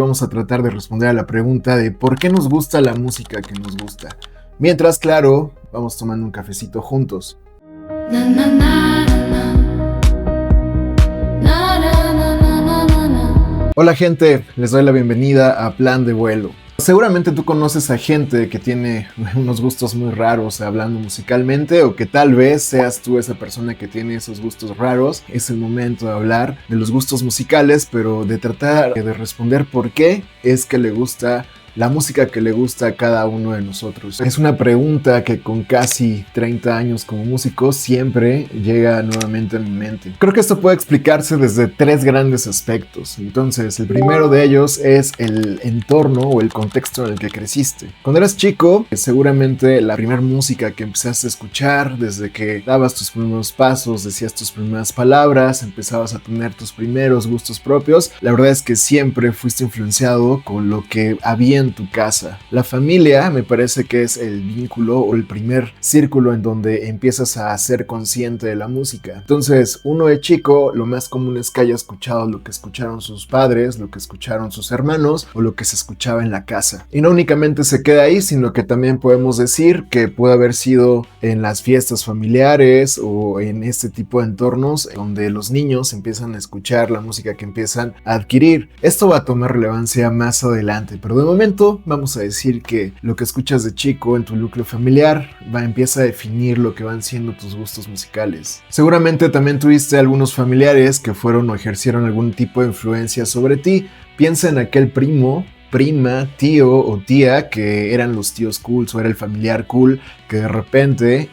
Vamos a tratar de responder a la pregunta de por qué nos gusta la música que nos gusta. Mientras, claro, vamos tomando un cafecito juntos. Hola gente, les doy la bienvenida a Plan de Vuelo. Seguramente tú conoces a gente que tiene unos gustos muy raros hablando musicalmente, o que tal vez seas tú esa persona que tiene esos gustos raros. Es el momento de hablar de los gustos musicales, pero de tratar de responder por qué es que le gusta la música que le gusta a cada uno de nosotros. Es una pregunta que con casi 30 años como músico siempre llega nuevamente a mi mente. Creo que esto puede explicarse desde tres grandes aspectos. Entonces, el primero de ellos es el entorno o el contexto en el que creciste. Cuando eras chico, seguramente la primera música que empezaste a escuchar, desde que dabas tus primeros pasos, decías tus primeras palabras, empezabas a tener tus primeros gustos propios, la verdad es que siempre fuiste influenciado con lo que había en tu casa. La familia me parece que es el vínculo o el primer círculo en donde empiezas a ser consciente de la música. Entonces, uno de chico, lo más común es que haya escuchado lo que escucharon sus padres, lo que escucharon sus hermanos o lo que se escuchaba en la casa. Y no únicamente se queda ahí, sino que también podemos decir que puede haber sido en las fiestas familiares o en este tipo de entornos donde los niños empiezan a escuchar la música que empiezan a adquirir. Esto va a tomar relevancia más adelante, pero de momento vamos a decir que lo que escuchas de chico en tu núcleo familiar empieza a definir lo que van siendo tus gustos musicales. Seguramente también tuviste algunos familiares que fueron o ejercieron algún tipo de influencia sobre ti. Piensa en aquel primo, prima, tío o tía que eran los tíos cool o era el familiar cool que de repente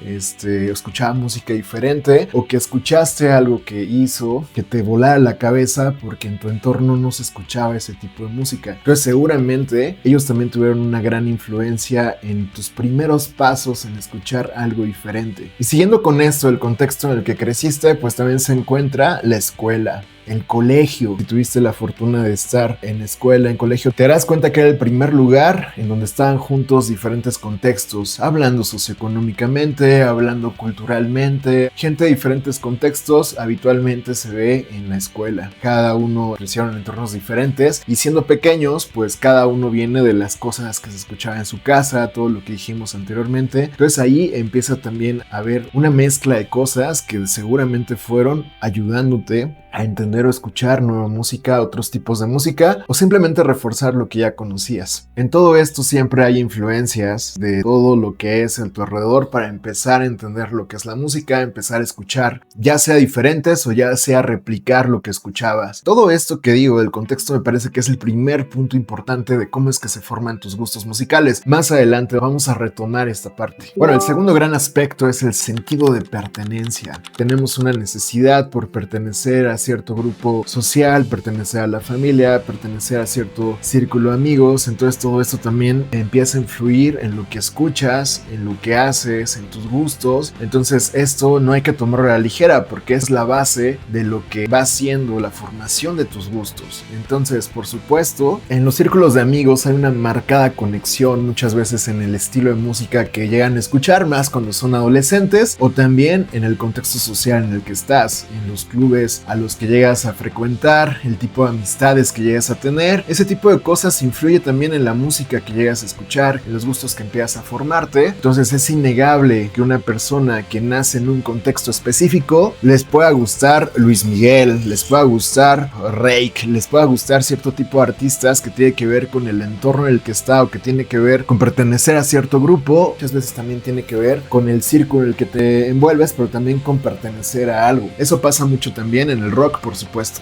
escuchaba música diferente, o que escuchaste algo que hizo que te volara la cabeza porque en tu entorno no se escuchaba ese tipo de música. Entonces seguramente ellos también tuvieron una gran influencia en tus primeros pasos en escuchar algo diferente. Y siguiendo con esto, el contexto en el que creciste, pues también se encuentra la escuela, el colegio. Si tuviste la fortuna de estar en escuela, en colegio, te darás cuenta que era el primer lugar en donde estaban juntos diferentes contextos, hablando socioeconómicamente, hablando culturalmente. Gente de diferentes contextos habitualmente se ve en la escuela. Cada uno crecieron en entornos diferentes y siendo pequeños, pues cada uno viene de las cosas que se escuchaba en su casa, todo lo que dijimos anteriormente. Entonces ahí empieza también a haber una mezcla de cosas que seguramente fueron ayudándote a entender o escuchar nueva música, otros tipos de música, o simplemente reforzar lo que ya conocías. En todo esto siempre hay influencias de todo lo que es a tu alrededor para empezar a entender lo que es la música, empezar a escuchar, ya sea diferentes o ya sea replicar lo que escuchabas. Todo esto que digo del contexto me parece que es el primer punto importante de cómo es que se forman tus gustos musicales. Más adelante vamos a retomar esta parte. Bueno, el segundo gran aspecto es el sentido de pertenencia. Tenemos una necesidad por pertenecer a cierto grupo social, pertenecer a la familia, pertenecer a cierto círculo de amigos. Entonces todo esto también empieza a influir en lo que escuchas, en lo que haces, en tus gustos. Entonces esto no hay que tomarlo a la ligera porque es la base de lo que va siendo la formación de tus gustos. Entonces, por supuesto, en los círculos de amigos hay una marcada conexión muchas veces en el estilo de música que llegan a escuchar, más cuando son adolescentes, o también en el contexto social en el que estás, en los clubes a los que llegas a frecuentar, el tipo de amistades que llegas a tener. Ese tipo de cosas influye también en la música que llegas a escuchar, en los gustos que empiezas a formarte. Entonces es innegable que una persona que nace en un contexto específico les pueda gustar Luis Miguel, les pueda gustar Reik, les pueda gustar cierto tipo de artistas que tiene que ver con el entorno en el que está, o que tiene que ver con pertenecer a cierto grupo. Muchas veces también tiene que ver con el círculo en el que te envuelves, pero también con pertenecer a algo. Eso pasa mucho también en el rock, por supuesto.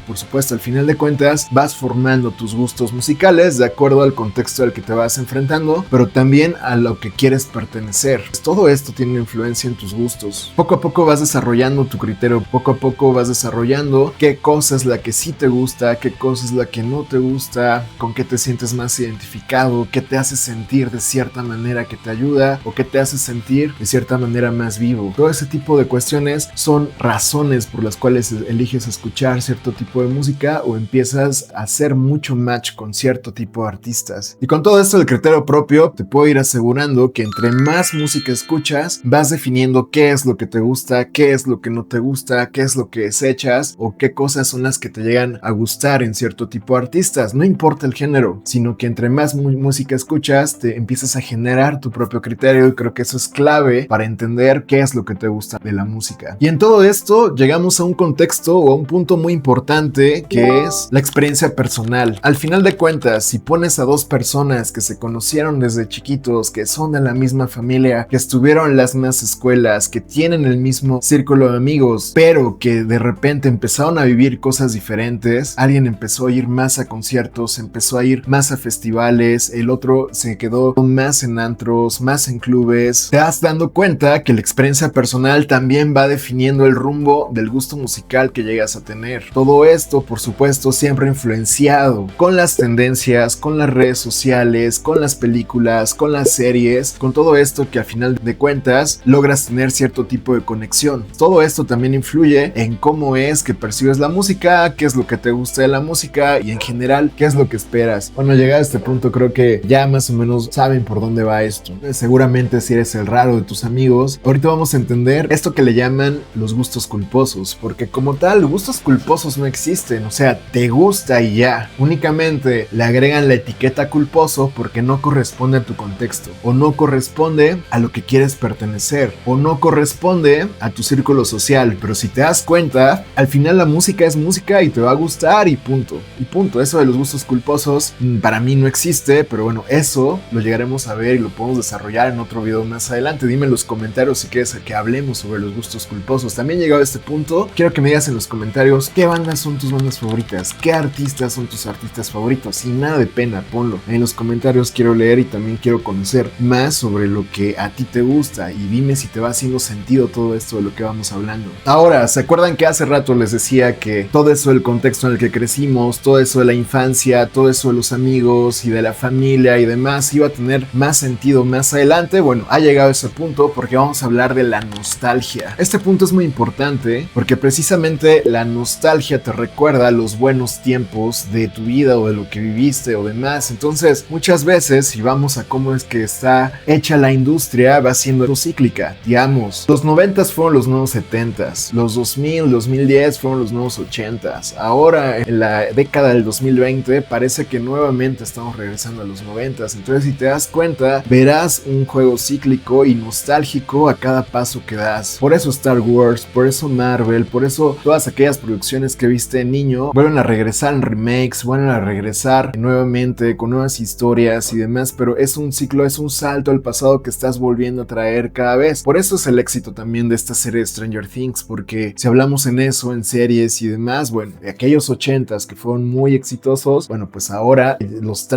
Al final de cuentas vas formando tus gustos musicales de acuerdo al contexto al que te vas enfrentando, pero también a lo que quieres pertenecer. Pues todo esto tiene influencia en tus gustos. Poco a poco vas desarrollando tu criterio, poco a poco vas desarrollando qué cosa es la que sí te gusta, qué cosa es la que no te gusta, con qué te sientes más identificado, qué te hace sentir de cierta manera que te ayuda, o qué te hace sentir de cierta manera más vivo. Todo ese tipo de cuestiones son razones por las cuales eliges escuchar escuchar cierto tipo de música o empiezas a hacer mucho match con cierto tipo de artistas. Y con todo esto del criterio propio, te puedo ir asegurando que entre más música escuchas, vas definiendo qué es lo que te gusta, qué es lo que no te gusta, qué es lo que desechas o qué cosas son las que te llegan a gustar en cierto tipo de artistas. No importa el género, sino que entre más música escuchas, te empiezas a generar tu propio criterio, y creo que eso es clave para entender qué es lo que te gusta de la música. Y en todo esto llegamos a un contexto o a un punto muy importante, que es la experiencia personal. Al final de cuentas, si pones a dos personas que se conocieron desde chiquitos, que son de la misma familia, que estuvieron en las mismas escuelas, que tienen el mismo círculo de amigos, pero que de repente empezaron a vivir cosas diferentes, alguien empezó a ir más a conciertos, empezó a ir más a festivales, el otro se quedó más en antros, más en clubes, te vas dando cuenta que la experiencia personal también va definiendo el rumbo del gusto musical que llegas a tener. Todo esto, por supuesto, siempre influenciado con las tendencias, con las redes sociales, con las películas, con las series, con todo esto que al final de cuentas logras tener cierto tipo de conexión. Todo esto también influye en cómo es que percibes la música, qué es lo que te gusta de la música y en general qué es lo que esperas. Bueno, llegado a este punto creo que ya más o menos saben por dónde va esto. Seguramente si eres el raro de tus amigos, ahorita vamos a entender esto que le llaman los gustos culposos, porque como tal gustos culposos no existen, o sea, te gusta y ya. Únicamente le agregan la etiqueta culposo porque no corresponde a tu contexto, o no corresponde a lo que quieres pertenecer, o no corresponde a tu círculo social. Pero si te das cuenta, al final la música es música y te va a gustar y punto. Y punto. Eso de los gustos culposos para mí no existe, pero bueno, eso lo llegaremos a ver y lo podemos desarrollar en otro video más adelante. Dime en los comentarios si quieres que hablemos sobre los gustos culposos. También llegado a este punto, quiero que me digas en los comentarios qué bandas son tus bandas favoritas, qué artistas son tus artistas favoritos. Sin nada de pena, ponlo en los comentarios, quiero leer y también quiero conocer más sobre lo que a ti te gusta, y dime si te va haciendo sentido todo esto de lo que vamos hablando. Ahora, ¿se acuerdan que hace rato les decía que todo eso del contexto en el que crecimos, todo eso de la infancia, todo eso de los amigos y de la familia y demás iba a tener más sentido más adelante? Bueno, ha llegado ese punto porque vamos a hablar de la nostalgia. Este punto es muy importante porque precisamente la nostalgia te recuerda los buenos tiempos de tu vida o de lo que viviste o demás. Entonces, muchas veces, si vamos a cómo es que está hecha la industria, va siendo cíclica. Digamos, los 90s fueron los nuevos 70s, los 2000, 2010 fueron los nuevos 80s. Ahora, en la década del 2020, parece que nuevamente estamos regresando a los 90s. Entonces, si te das cuenta, verás un juego cíclico y nostálgico a cada paso que das. Por eso Star Wars, por eso Marvel, por eso todas aquellas producciones que viste de niño vuelven a regresar en remakes, vuelven a regresar nuevamente con nuevas historias y demás, pero es un ciclo, es un salto al pasado que estás volviendo a traer cada vez. Por eso es el éxito también de esta serie de Stranger Things, porque si hablamos en eso, en series y demás, bueno, de aquellos 80s que fueron muy exitosos, bueno, pues ahora los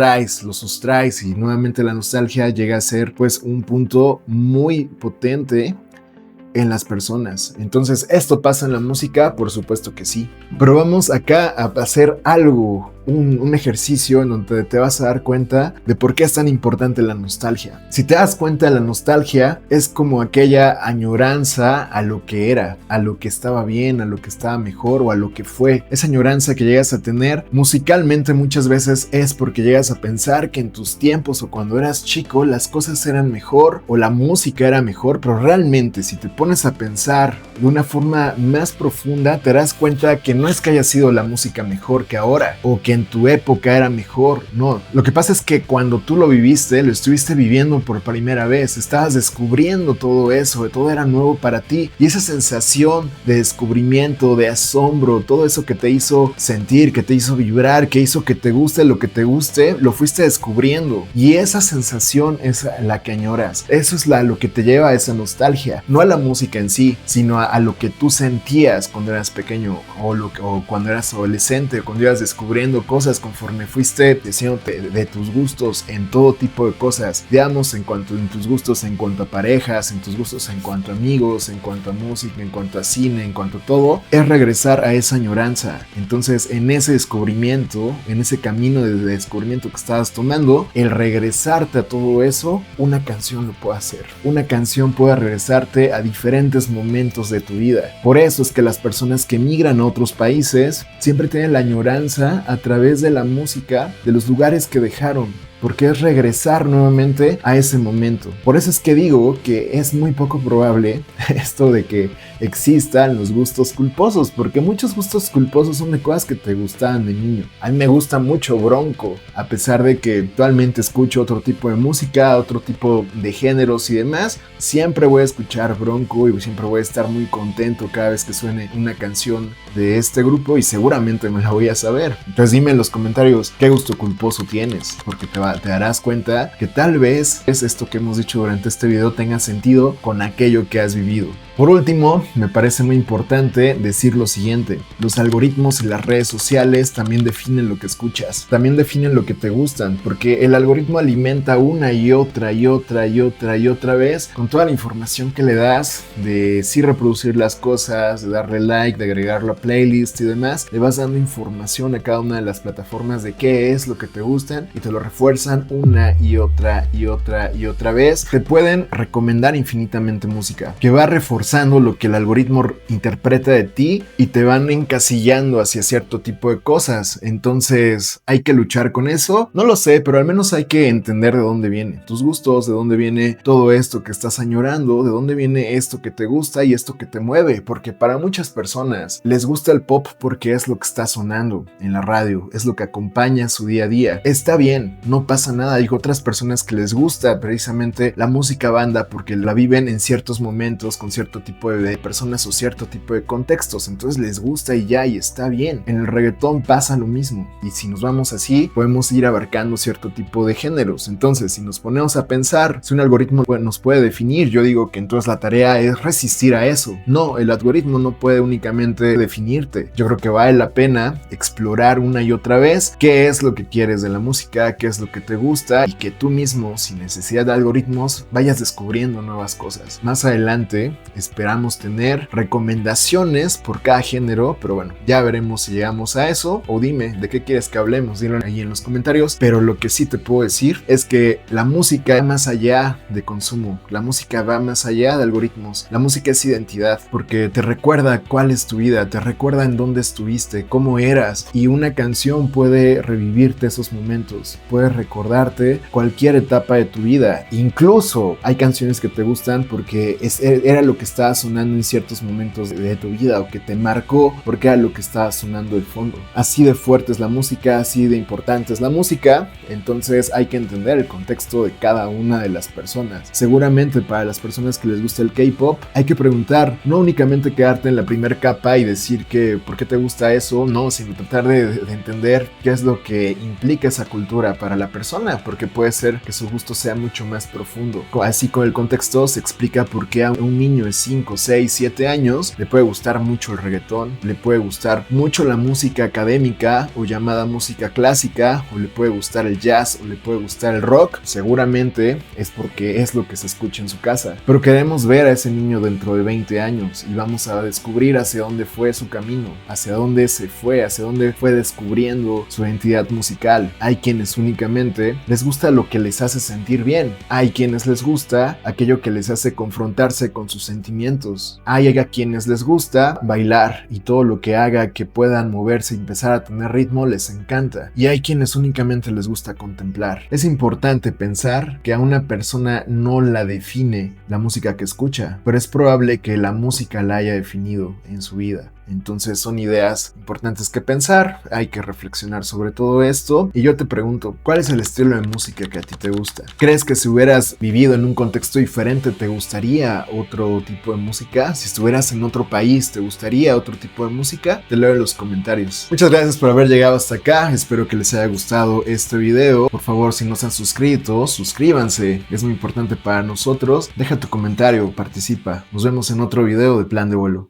sustraes y nuevamente la nostalgia llega a ser pues un punto muy potente en las personas. Entonces, ¿esto pasa en la música? Por supuesto que sí. Pero vamos acá a hacer algo, un ejercicio en donde te vas a dar cuenta de por qué es tan importante la nostalgia. Si te das cuenta, la nostalgia es como aquella añoranza a lo que era, a lo que estaba bien, a lo que estaba mejor o a lo que fue. Esa añoranza que llegas a tener musicalmente muchas veces es porque llegas a pensar que en tus tiempos o cuando eras chico las cosas eran mejor o la música era mejor, pero realmente si te pones a pensar de una forma más profunda, te das cuenta que no es que haya sido la música mejor que ahora o que en tu época era mejor. No, lo que pasa es que cuando tú lo viviste, lo estuviste viviendo por primera vez, estabas descubriendo todo eso, todo era nuevo para ti, y esa sensación de descubrimiento, de asombro, todo eso que te hizo sentir, que te hizo vibrar, que hizo que te guste lo que te guste, lo fuiste descubriendo, y esa sensación es la que añoras. Eso es lo que te lleva a esa nostalgia, no a la música en sí, sino a lo que tú sentías cuando eras pequeño o cuando eras adolescente, cuando ibas descubriendo cosas conforme fuiste diciéndote de tus gustos en todo tipo de cosas, digamos, en tus gustos en cuanto a parejas, en tus gustos en cuanto a amigos, en cuanto a música, en cuanto a cine, en cuanto a todo, es regresar a esa añoranza. Entonces, en ese descubrimiento, en ese camino de descubrimiento que estabas tomando, el regresarte a todo eso, una canción lo puede hacer. Una canción puede regresarte a diferentes momentos de tu vida. Por eso es que las personas que migran a otros países siempre tienen la añoranza a través de la música de los lugares que dejaron, porque es regresar nuevamente a ese momento. Por eso es que digo que es muy poco probable esto de que existan los gustos culposos, porque muchos gustos culposos son de cosas que te gustaban de niño. A mí me gusta mucho Bronco, a pesar de que actualmente escucho otro tipo de música, otro tipo de géneros y demás, siempre voy a escuchar Bronco y siempre voy a estar muy contento cada vez que suene una canción de este grupo y seguramente me la voy a saber. Entonces dime en los comentarios qué gusto culposo tienes, porque te darás cuenta que tal vez es esto que hemos dicho durante este video tenga sentido con aquello que has vivido. Por último, me parece muy importante decir lo siguiente: los algoritmos y las redes sociales también definen lo que escuchas, también definen lo que te gustan, porque el algoritmo alimenta una y otra vez con toda la información que le das de sí reproducir las cosas, de darle like, de agregarlo a playlist y demás. Le vas dando información a cada una de las plataformas de qué es lo que te gustan y te lo refuerzan una y otra vez. Te pueden recomendar infinitamente música que va reforzando lo que el algoritmo interpreta de ti y te van encasillando hacia cierto tipo de cosas. Entonces hay que luchar con eso. No lo sé, pero al menos hay que entender de dónde vienen tus gustos, de dónde viene todo esto que estás añorando, de dónde viene esto que te gusta y esto que te mueve, porque para muchas personas les gusta el pop porque es lo que está sonando en la radio, es lo que acompaña su día a día. Está bien, no pasa nada. Hay otras personas que les gusta precisamente la música banda porque la viven en ciertos momentos con cierto tipo de personas o cierto tipo de contextos, entonces les gusta y ya, y está bien. En el reggaetón pasa lo mismo, y si nos vamos así podemos ir abarcando cierto tipo de géneros. Entonces, si nos ponemos a pensar si un algoritmo nos puede definir, yo digo que entonces la tarea es resistir a eso. No, el algoritmo no puede únicamente definirte. Yo creo que vale la pena explorar una y otra vez qué es lo que quieres de la música, qué es lo que te gusta, y que tú mismo, sin necesidad de algoritmos, vayas descubriendo nuevas cosas. Más adelante esperamos tener recomendaciones por cada género, pero bueno, ya veremos si llegamos a eso. O dime de qué quieres que hablemos, dilo ahí en los comentarios. Pero lo que sí te puedo decir es que la música va más allá de consumo, la música va más allá de algoritmos, la música es identidad, porque te recuerda cuál es tu vida, te recuerda en dónde estuviste, cómo eras, y una canción puede revivirte esos momentos, puede recordarte cualquier etapa de tu vida. Incluso hay canciones que te gustan porque era lo que estaba sonando en ciertos momentos de tu vida, o que te marcó porque era lo que estaba sonando de fondo. Así de fuerte es la música, así de importante es la música. Entonces hay que entender el contexto de cada una de las personas. Seguramente para las personas que les gusta el K-pop hay que preguntar, no únicamente quedarte en la primera capa y decir que por qué te gusta eso, no, sino tratar de entender qué es lo que implica esa cultura para la persona, porque puede ser que su gusto sea mucho más profundo. Así, con el contexto se explica por qué a un niño de 5, 6, 7 años le puede gustar mucho el reggaetón, le puede gustar mucho la música académica o llamada música clásica, o le puede gustar el jazz, o le puede gustar el rock. Seguramente es porque es lo que se escucha en su casa, pero queremos ver a ese niño dentro de 20 años y vamos a descubrir hacia dónde fue su camino, hacia dónde se fue, hacia dónde fue descubriendo su identidad musical. Hay quienes únicamente les gusta lo que les hace sentir bien, hay quienes les gusta aquello que les hace confrontarse con sus sentimientos, hay a quienes les gusta bailar y todo lo que haga que puedan moverse y empezar a tener ritmo les encanta, y hay quienes únicamente les gusta contemplar. Es importante pensar que a una persona no la define la música que escucha, pero es probable que la música la haya definido en su vida. Entonces son ideas importantes que pensar, hay que reflexionar sobre todo esto. Y yo te pregunto, ¿cuál es el estilo de música que a ti te gusta? ¿Crees que si hubieras vivido en un contexto diferente te gustaría otro tipo de música? Si estuvieras en otro país, ¿te gustaría otro tipo de música? Te leo en los comentarios. Muchas gracias por haber llegado hasta acá, espero que les haya gustado este video. Por favor, si no se han suscrito, suscríbanse, es muy importante para nosotros. Deja tu comentario, participa. Nos vemos en otro video de Plan de Vuelo.